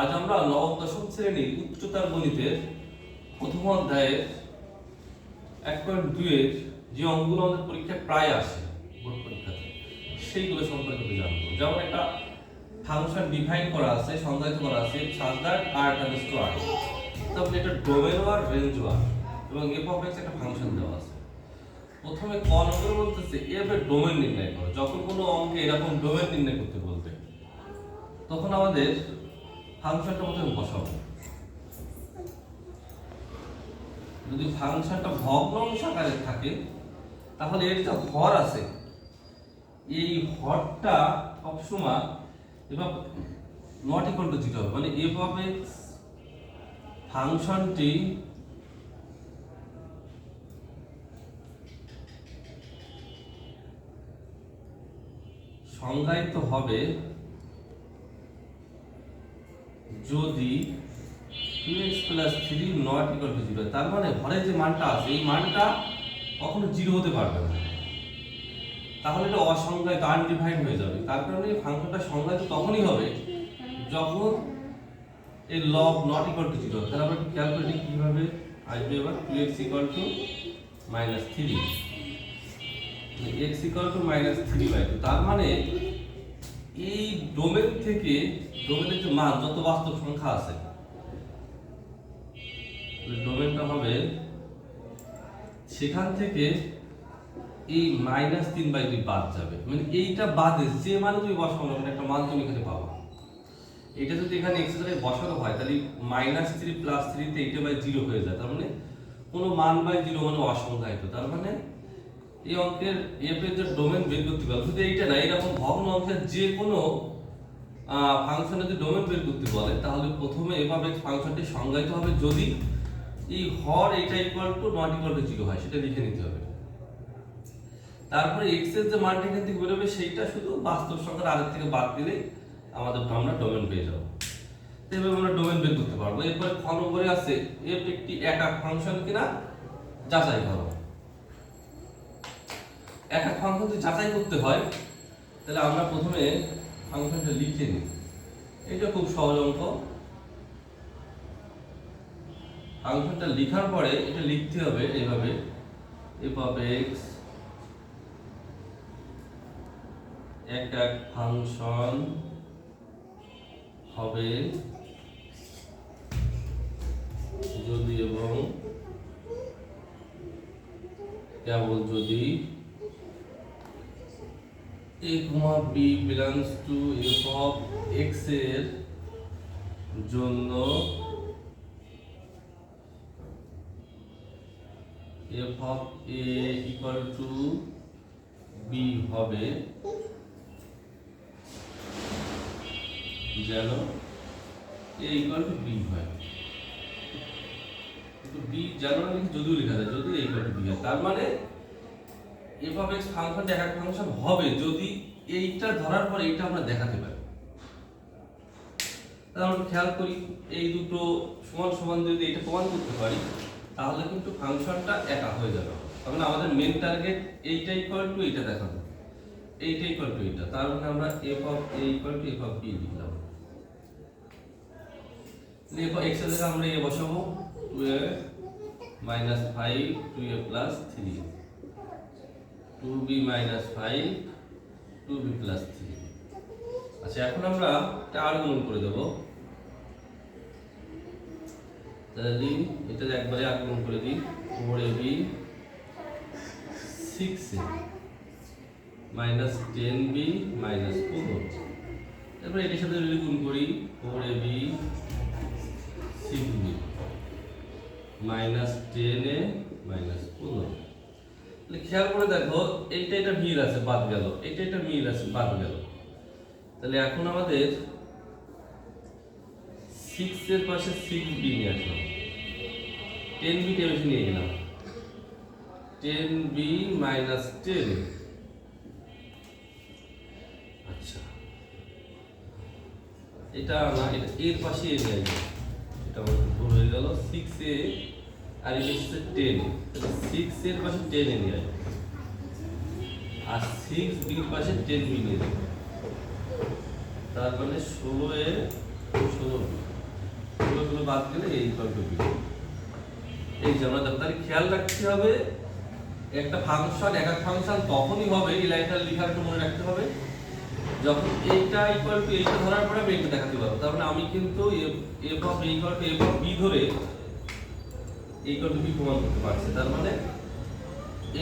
আজ আমরা নবম দশম শ্রেণীর উচ্চতর গণিতের প্রথম অধ্যায়ের 1.2 এর যে অঙ্কগুলো আমাদের পরীক্ষায় প্রায় আসে বোর্ড পরীক্ষাতে সেইগুলো সম্পর্কে জানবো। যেমন একটা ফাংশন ডিফাইন করা আছে, সংজ্ঞায়িত করা আছে such that r tends to r, তাহলে এটা ডোমেন আর রেঞ্জ আর এবং f of x একটা ফাংশন দেওয়া আছে। প্রথমে ক নম্বরে বলতেছে f এর ডোমেন নির্ণয় করো। যখন কোনো অঙ্কে এরকম ডোমেন নির্ণয় করতে বলবে তখন আমাদের ফাংশনটা প্রথমে বসাবো। যদি ফাংশনটা ভগ্নাংশ আকারে থাকে তাহলে এর যে হর আছে এই হরটা সবসময় এভাবে নট ইকুয়াল টু 0 হবে, মানে f of x ফাংশনটি সংজ্ঞায়িত হবে যদি 2x + 3 নট ইকুয়াল টু 0। তার মানে হরের যে মানটা আছে এই মানটা কখনো 0 হতে পারবে না, তাহলে এটা অসংজ্ঞায়িত আনডিফাইন্ড হয়ে যাবে। তার কারণে এই ফাংশনটা সংজ্ঞায়িত তখনই হবে যখন এই লব নট ইকুয়াল টু 0। তাহলে আমরা ক্যালকুলেটিং কিভাবে আসবে এবার 2x = -3, x = -3/2। তার মানে এই ডোমেন থেকে ডোমেনের যে মান যত বাস্তব সংখ্যা আছে ডোমেনটা হবে সেখান থেকে এই -3/2 বাদ যাবে, মানে এইটা বাদে যে মানে তুমি বসানো মানে একটা মান তুমি এখানে পাবা। এটা যদি এখানে x এর জায়গায় বসানো হয় তাহলে -3 + 3 তে এটা বাই 0 হয়ে যায়। তার মানে কোনো মান বাই 0 মানে অসংজ্ঞায়িত। তার মানে এই অঙ্কের f এর যে ডোমেন বের করতে পারবে শুধু এইটা না, এরকম ভগ্ন অঙ্কের যে কোনো ফাংশনের যে ডোমেন বের করতে বলে তাহলে প্রথমে এভাবে ফাংশনটি সংজ্ঞায়িত হবে যদি এই হর এটা equal to not equal to 0 হয়, সেটা লিখে নিতে হবে। তারপরে x এর যে মানটা এখান থেকে বেরোবে সেইটা শুধু বাস্তব সংখ্যার আরেক থেকে বাদ দিলে আমরা ডোমেন পেয়ে যাব। এভাবে আমরা ডোমেন বের করতে পারবো। এরপরে খ নম্বরে আছে f একটি একক ফাংশন কিনা যাচাই করো। একক ফাংশন যদি যাচাই করতে হয় তাহলে আমরা প্রথমে ফাংশনটা লিখে নিই। এটা খুব সহজ অঙ্ক। ফাংশনটা লেখার পরে এটা লিখতে হবে এইভাবে f of x একক ফাংশন হবে যদি এবং কেবল যদি a, b belongs to f of x এর জন্য f of a equal to b হবে যেন a equal to b হয়। কিন্তু b যেন না লিখে যদিও লেখা যায় যদি a equal to b হয়। তার মানে f of x ফাংশন একক ফাংশন হবে যদি এইটা ধরার পর এইটা আমরা দেখাতে পারি। তাহলে আমরা খেয়াল করি এই দুটো সমান সমান যদি এটা প্রমাণ করতে পারি তাহলে কিন্তু ফাংশনটা একক হয়ে যাবে। তার মানে আমাদের মেইন টার্গেট এইটা ইকুয়াল টু এইটা দেখানো, এইটা ইকুয়াল টু এইটা। তার মানে আমরা f of a equal to f of b লিখলাম। f of x এর জায়গায় আমরা a বসাবো 2a - 5 2a + 3 2b - 5 2b + 3। আচ্ছা, এখন আমরা এটা আর গুণ করে দেব। তাহলে দিই এটা একবারে আর গুণ করে দিই 4ab 6a - 10b - 4। তারপর এটার সাথে যদি গুণ করি 4ab 6b - 10a - 15। তাহলে খেয়াল করে দেখো এইটা এটা মিল আছে বাদ গেল, এইটা এটা মিল আছে বাদ গেল। তাহলে এখন আমাদের 6 এর পাশে 6b নিয়ে আসলাম, 10b কে বেশি নিয়ে গেলাম 10b - 10। আচ্ছা, এটা না এটা এর পাশে এ নিয়ে আসবো, এটা আমাদের হয়ে গেল 6a আর এটা হচ্ছে 10। তাহলে 6 এর পাশে 10 এ নিয়ে আসবো আর 6b এর পাশে 10b নিয়ে যাবো। তার মানে 16 এ 16 বাদ গেলে a ইকুয়াল টু b। এই যে আমরা তাহলে খেয়াল রাখতে হবে একটা ফাংশন একক ফাংশন তখনই হবে, এই লাইনটা লেখার একটু মনে রাখতে হবে যখন এইটা ইকুয়াল টু এইটা ধরার পরে আমি এটা দেখাতে পারবো। তার মানে আমি কিন্তু f of a equal to f of b ধরে a ইকুয়াল টু b প্রমাণ করতে পারছি। তার মানে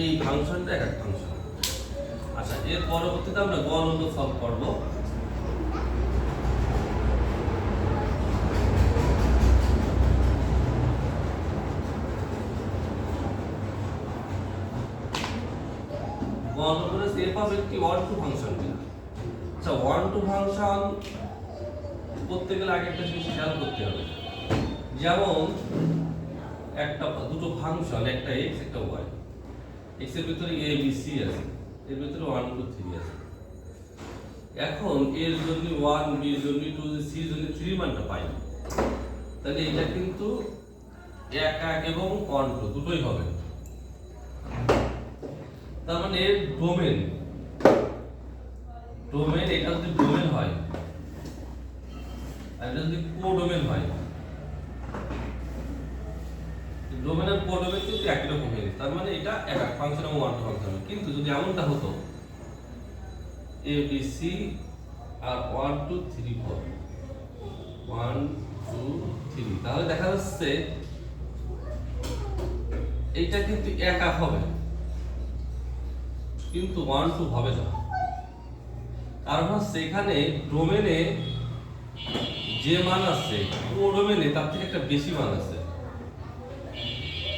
এই ফাংশনটা একক ফাংশন। আচ্ছা, এর পরবর্তীতে আমরা গ নম্বর সলভ করব। গ নম্বরে f অফ একটি ওয়ান টু ফাংশন কিনা। আচ্ছা, ওয়ান টু ফাংশন করতে গেলে আগে একটা জিনিস খেয়াল করতে হবে, যেমন একটা দুটো ফাংশন, একটা x একটা y, x এর ভিতরে a b c আছে, এর ভিতরে 1 2 3 আছে। এখন এর জন্য 1, b এর জন্য 2, c এর জন্য 3 মানটা পাই, তাহলে এটা কিন্তু 1 1 এবং 1 2 দুটোই হবে। তার মানে এর ডোমেন এটা যদি ডোমেন হয় আর এটা যদি কোডোমেন হয়, ডোমেন আর কোডোমেন কিন্তু একই রকম হয়ে যায়। তার মানে এটা একক ফাংশন এবং ওয়ান টু ফাংশন। কিন্তু যদি এমনটা হতো a b c আর 1 2 3 4 1 2 3, তাহলে দেখা যাচ্ছে এইটা কিন্তু একক হবে কিন্তু 1 2 হবে না। কারণ হচ্ছে এখানে ডোমেনে যে মান আছে কোডোমেনে তার থেকে একটা বেশি মান আছে।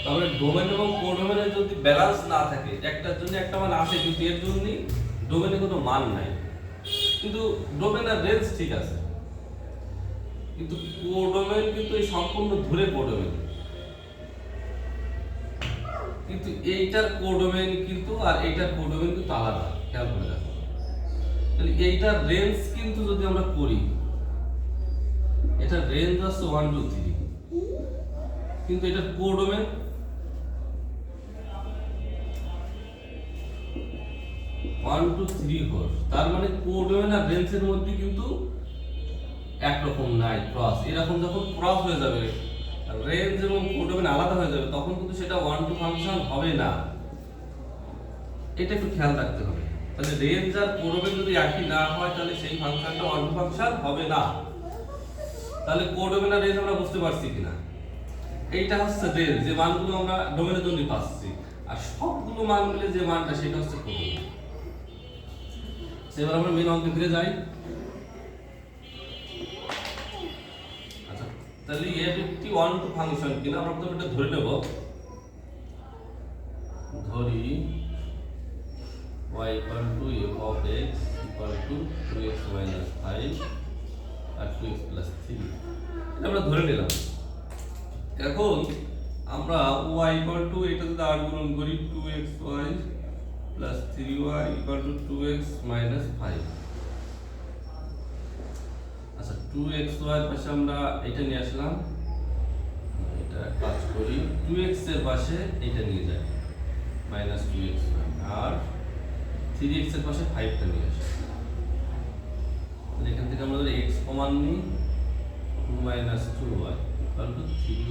তাহলে ডোমেন এবং কোডোমেনের যদি ব্যালেন্স না থাকে, একটার জন্য একটা মান আছে কিন্তু এর জন্য ডোমেনে কোনো মান নাই, কিন্তু ডোমেনের রেঞ্জ ঠিক আছে, কিন্তু কোডোমেন কিন্তু এই সম্পূর্ণ ধরে কোডোমেন, কিন্তু এইটার কোডোমেন কিন্তু আর এইটার কোডোমেন কিন্তু আলাদা। খেয়াল করে দেখো, তাহলে এইটার রেঞ্জ কিন্তু যদি আমরা করি, এটার রেঞ্জ আছে 1 2 3, কিন্তু এটার কোডোমেন 1 2 3 4। তার মানে কোডোমেন আর রেঞ্জের মধ্যে কিন্তু একরকম নাই, ক্রস। এরকম যখন ক্রস হয়ে যাবে, রেঞ্জ এবং কোডোমেন আলাদা হয়ে যাবে, তখন কিন্তু সেটা ওয়ান টু ফাংশন হবে না। এটা একটু খেয়াল রাখতে হবে। তাহলে রেঞ্জ আর কোডোমেন যদি একই না হয়, তাহলে সেই ফাংশনটা ওয়ান টু ফাংশন হবে না। তাহলে কোডোমেন আর রেঞ্জ আমরা বুঝতে পারছি কিনা? এইটা হচ্ছে রেঞ্জ, যে মানগুলো আমরা ডোমেনের জন্য পাচ্ছি, আর সবগুলো মান মিলে যে মানটা সেটা হচ্ছে কোডোমেন। এবার আমরা মেন অঙ্কে ফিরে যাই। আচ্ছা, তাহলে এর একটি ওয়ান টু ফাংশন কিনা আমরা প্রথমে এটা ধরে নেব। ধরি y equal to f of x equal to 2x minus 5 R 2x plus 3, এটা আমরা ধরে নিলাম। এখন আমরা y equal to এটা যদি আর গুণন করি 2xy plus 3y equal to 2x minus 5। আচ্ছা, 2xy এর পাশে আমরা এটা নিয়ে আসলাম, এটা কাজ করি 2x এর পাশে এটা নিয়ে যাই minus 2x, আর 3x এর পাশে 5 টা নিয়ে আসি। এখান থেকে আমরা যদি x কমান নিই 2 minus 2y equal to 3